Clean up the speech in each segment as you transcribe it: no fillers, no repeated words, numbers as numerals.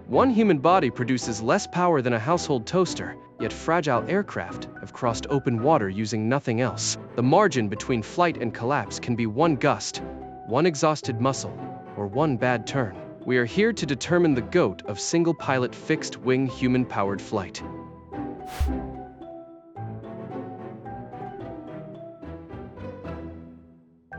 One human body produces less power than a household toaster, yet fragile aircraft have crossed open water using nothing else. The margin between flight and collapse can be one gust, one exhausted muscle, or one bad turn. We are here to determine the GOAT of single-pilot fixed-wing human-powered flight.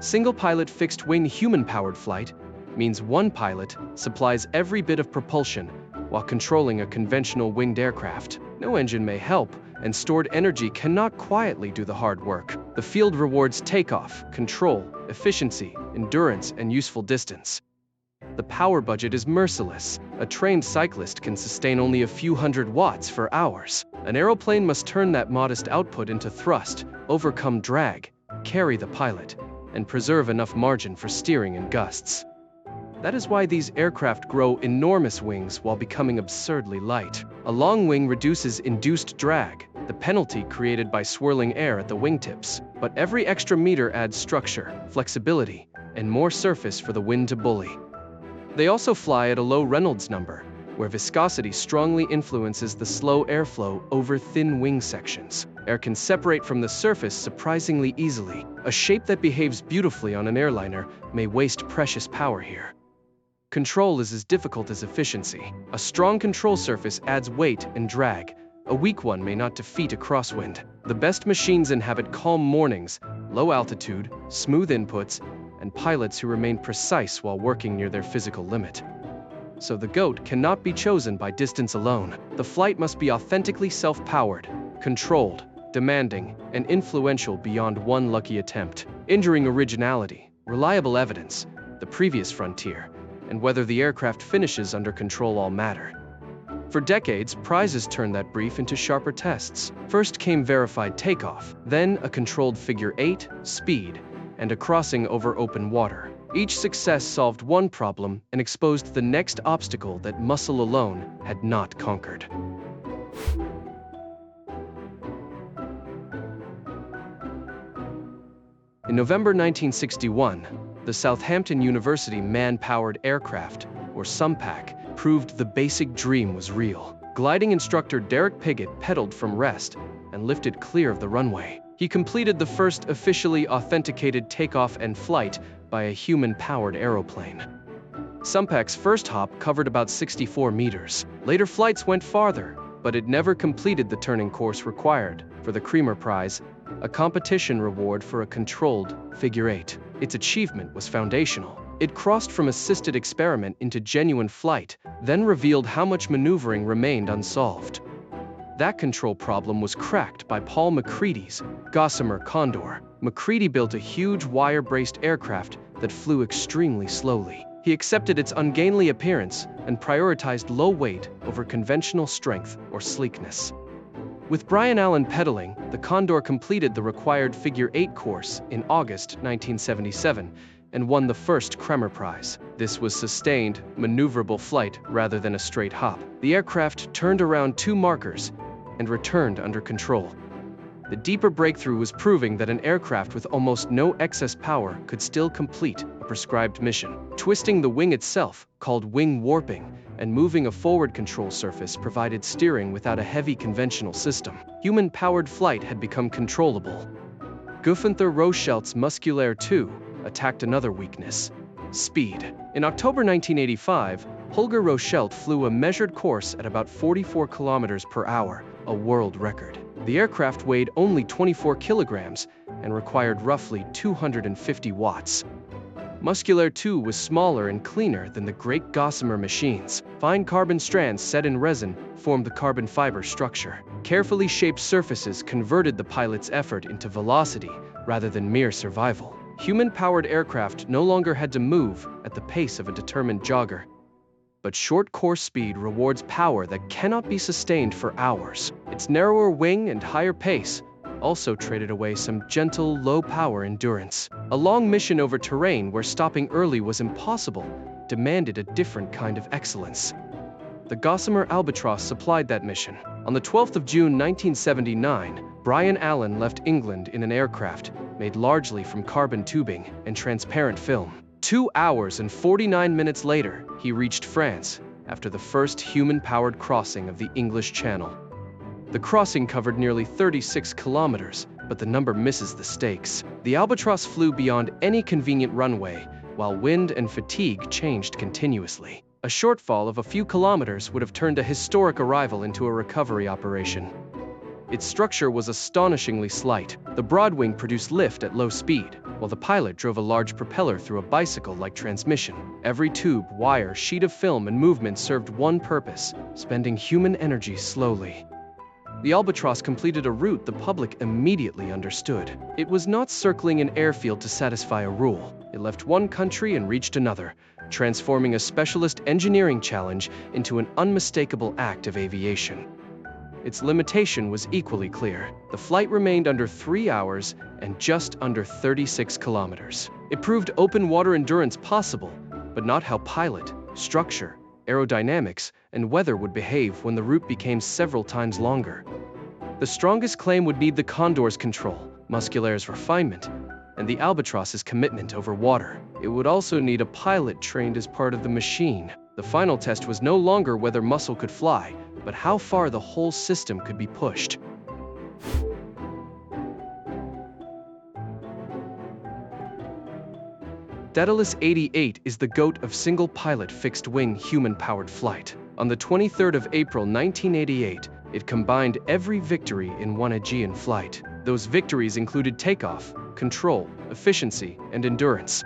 Single-pilot fixed-wing human-powered flight means one pilot supplies every bit of propulsion while controlling a conventional winged aircraft. No engine may help, and stored energy cannot quietly do the hard work. The field rewards takeoff, control, efficiency, endurance, and useful distance. The power budget is merciless. A trained cyclist can sustain only a few hundred watts for hours. An aeroplane must turn that modest output into thrust, overcome drag, carry the pilot, and preserve enough margin for steering in gusts. That is why these aircraft grow enormous wings while becoming absurdly light. A long wing reduces induced drag, the penalty created by swirling air at the wingtips. But every extra meter adds structure, flexibility, and more surface for the wind to bully. They also fly at a low Reynolds number, where viscosity strongly influences the slow airflow over thin wing sections. Air can separate from the surface surprisingly easily. A shape that behaves beautifully on an airliner may waste precious power here. Control is as difficult as efficiency. A strong control surface adds weight and drag. A weak one may not defeat a crosswind. The best machines inhabit calm mornings, low altitude, smooth inputs, and pilots who remain precise while working near their physical limit. So the GOAT cannot be chosen by distance alone. The flight must be authentically self-powered, controlled, demanding, and influential beyond one lucky attempt. Enduring originality, reliable evidence, the previous frontier, and whether the aircraft finishes under control all matter. For decades, prizes turned that brief into sharper tests. First came verified takeoff, then a controlled figure 8, speed, and a crossing over open water. Each success solved one problem and exposed the next obstacle that muscle alone had not conquered. In November 1961, the Southampton University Man-Powered Aircraft, or SUMPAC, proved the basic dream was real. Gliding instructor Derek Piggott pedaled from rest and lifted clear of the runway. He completed the first officially authenticated takeoff and flight by a human-powered aeroplane. SUMPAC's first hop covered about 64 meters. Later flights went farther, but it never completed the turning course required for the Creamer Prize, a competition reward for a controlled figure 8. Its achievement was foundational. It crossed from assisted experiment into genuine flight, then revealed how much maneuvering remained unsolved. That control problem was cracked by Paul MacCready's Gossamer Condor. MacCready built a huge wire-braced aircraft that flew extremely slowly. He accepted its ungainly appearance and prioritized low weight over conventional strength or sleekness. With Brian Allen pedaling, the Condor completed the required figure 8 course in August 1977 and won the first Creamer Prize. This was sustained, maneuverable flight rather than a straight hop. The aircraft turned around 2 markers and returned under control. The deeper breakthrough was proving that an aircraft with almost no excess power could still complete a prescribed mission. Twisting the wing itself, called wing warping, and moving a forward control surface provided steering without a heavy conventional system. Human-powered flight had become controllable. Gunther Rochelt's Musculaire II attacked another weakness: speed. In October 1985, Holger Rochelt flew a measured course at about 44 kilometers per hour, a world record. The aircraft weighed only 24 kilograms and required roughly 250 watts. Musculaire II was smaller and cleaner than the great Gossamer machines. Fine carbon strands set in resin formed the carbon fiber structure. Carefully shaped surfaces converted the pilot's effort into velocity rather than mere survival. Human-powered aircraft no longer had to move at the pace of a determined jogger. But short course speed rewards power that cannot be sustained for hours. Its narrower wing and higher pace also traded away some gentle, low-power endurance. A long mission over terrain where stopping early was impossible demanded a different kind of excellence. The Gossamer Albatross supplied that mission. On the 12th of June 1979, Brian Allen left England in an aircraft made largely from carbon tubing and transparent film. 2 hours and 49 minutes later, he reached France, after the first human-powered crossing of the English Channel. The crossing covered nearly 36 kilometers, but the number misses the stakes. The Albatross flew beyond any convenient runway, while wind and fatigue changed continuously. A shortfall of a few kilometers would have turned a historic arrival into a recovery operation. Its structure was astonishingly slight. The broad wing produced lift at low speed, while the pilot drove a large propeller through a bicycle-like transmission. Every tube, wire, sheet of film, and movement served one purpose: spending human energy slowly. The Albatross completed a route the public immediately understood. It was not circling an airfield to satisfy a rule. It left one country and reached another, transforming a specialist engineering challenge into an unmistakable act of aviation. Its limitation was equally clear. The flight remained under 3 hours and just under 36 kilometers. It proved open water endurance possible, but not how pilot, structure, aerodynamics, and weather would behave when the route became several times longer. The strongest claim would need the Condor's control, Musculaire's refinement, and the Albatross's commitment over water. It would also need a pilot trained as part of the machine. The final test was no longer whether muscle could fly, but how far the whole system could be pushed. Daedalus 88 is the GOAT of single-pilot fixed-wing human-powered flight. On the 23rd of April 1988, it combined every victory in one Aegean flight. Those victories included takeoff, control, efficiency, and endurance.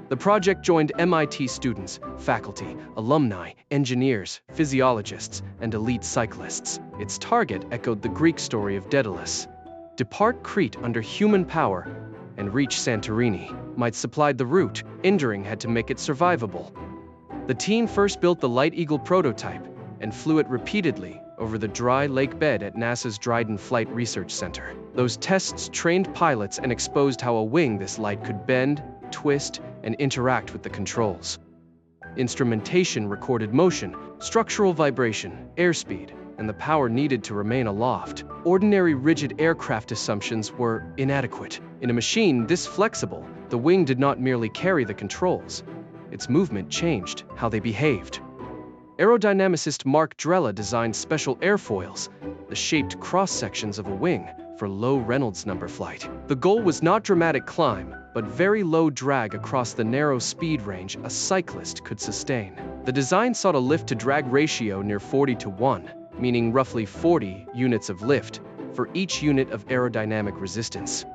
The project joined MIT students, faculty, alumni, engineers, physiologists, and elite cyclists. Its target echoed the Greek story of Daedalus: depart Crete under human power and reach Santorini. Might supplied the route, engineering had to make it survivable. The team first built the Light Eagle prototype and flew it repeatedly over the dry lake bed at NASA's Dryden Flight Research Center. Those tests trained pilots and exposed how a wing this light could bend, twist, and interact with the controls. Instrumentation recorded motion, structural vibration, airspeed, and the power needed to remain aloft. Ordinary rigid aircraft assumptions were inadequate. In a machine this flexible, the wing did not merely carry the controls. Its movement changed how they behaved. Aerodynamicist Mark Drella designed special airfoils, the shaped cross-sections of a wing, for low Reynolds number flight. The goal was not dramatic climb, but very low drag across the narrow speed range a cyclist could sustain. The design sought a lift-to-drag ratio near 40:1, meaning roughly 40 units of lift for each unit of aerodynamic resistance.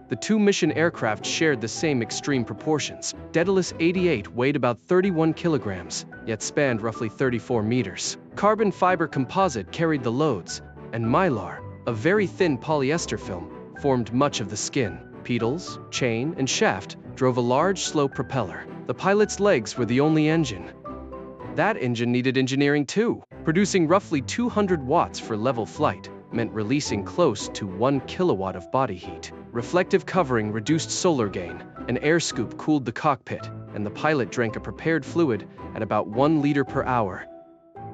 The two mission aircraft shared the same extreme proportions. Daedalus 88 weighed about 31 kilograms, yet spanned roughly 34 meters. Carbon fiber composite carried the loads, and mylar, a very thin polyester film, formed much of the skin. Pedals, chain, and shaft drove a large, slow propeller. The pilot's legs were the only engine. That engine needed engineering too. Producing roughly 200 watts for level flight meant releasing close to 1 kilowatt of body heat. Reflective covering reduced solar gain, an air scoop cooled the cockpit, and the pilot drank a prepared fluid at about 1 liter per hour.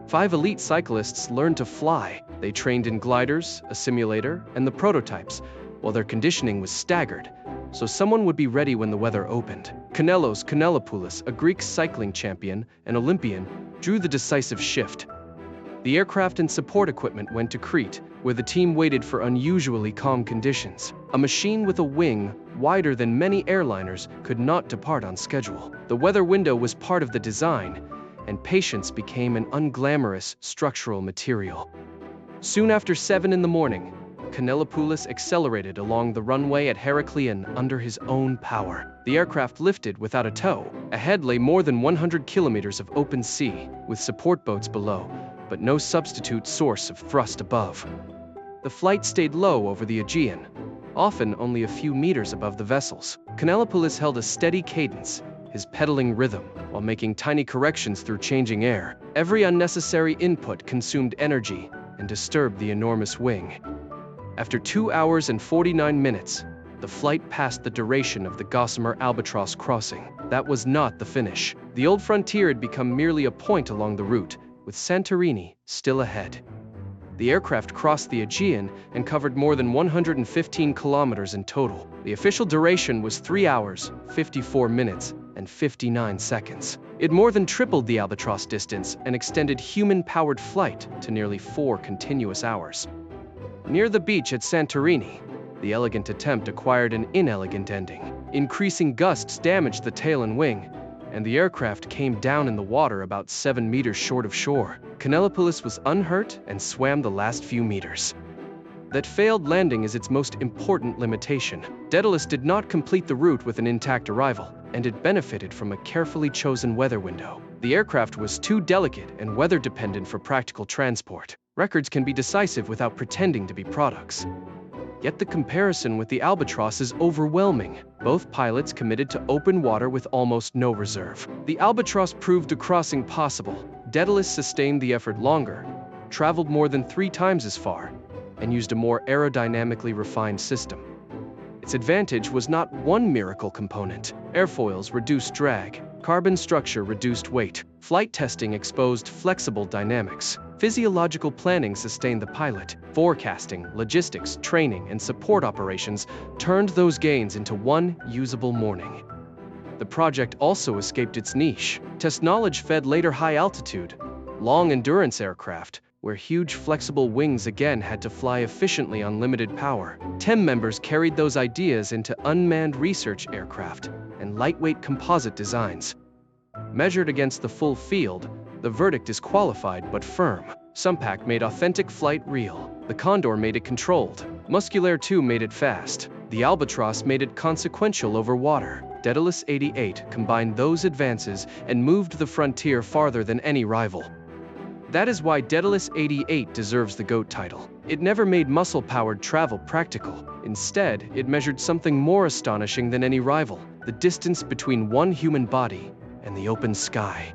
5 elite cyclists learned to fly. They trained in gliders, a simulator, and the prototypes, while their conditioning was staggered, so someone would be ready when the weather opened. Kanelos Kanellopoulos, a Greek cycling champion and Olympian, drew the decisive shift. The aircraft and support equipment went to Crete, where the team waited for unusually calm conditions. A machine with a wing wider than many airliners could not depart on schedule. The weather window was part of the design, and patience became an unglamorous structural material. Soon after 7 in the morning, Kanellopoulos accelerated along the runway at Heraklion under his own power. The aircraft lifted without a tow. Ahead lay more than 100 kilometers of open sea, with support boats below, but no substitute source of thrust above. The flight stayed low over the Aegean, often only a few meters above the vessels. Kanellopoulos held a steady cadence, his pedaling rhythm, while making tiny corrections through changing air. Every unnecessary input consumed energy and disturbed the enormous wing. After 2 hours and 49 minutes, the flight passed the duration of the Gossamer Albatross crossing. That was not the finish. The old frontier had become merely a point along the route, with Santorini still ahead. The aircraft crossed the Aegean and covered more than 115 kilometers in total. The official duration was 3 hours, 54 minutes, and 59 seconds. It more than tripled the albatross distance and extended human-powered flight to nearly 4 continuous hours. Near the beach at Santorini, the elegant attempt acquired an inelegant ending. Increasing gusts damaged the tail and wing, and the aircraft came down in the water about 7 meters short of shore. Kanellopoulos was unhurt and swam the last few meters. That failed landing is its most important limitation. Daedalus did not complete the route with an intact arrival, and it benefited from a carefully chosen weather window. The aircraft was too delicate and weather-dependent for practical transport. Records can be decisive without pretending to be products. Yet the comparison with the Albatross is overwhelming. Both pilots committed to open water with almost no reserve. The Albatross proved a crossing possible. Daedalus sustained the effort longer, traveled more than 3 times as far, and used a more aerodynamically refined system. Its advantage was not one miracle component. Airfoils reduced drag, carbon structure reduced weight, flight testing exposed flexible dynamics, physiological planning sustained the pilot, forecasting, logistics, training, and support operations turned those gains into one usable morning. The project also escaped its niche. Test knowledge fed later high-altitude, long-endurance aircraft, where huge flexible wings again had to fly efficiently on limited power. TEM members carried those ideas into unmanned research aircraft and lightweight composite designs. Measured against the full field, the verdict is qualified but firm. Sumpac made authentic flight real. The Condor made it controlled. Musculaire 2 made it fast. The Albatross made it consequential over water. Daedalus 88 combined those advances and moved the frontier farther than any rival. That is why Daedalus 88 deserves the GOAT title. It never made muscle-powered travel practical. Instead, it measured something more astonishing than any rival: the distance between one human body and the open sky.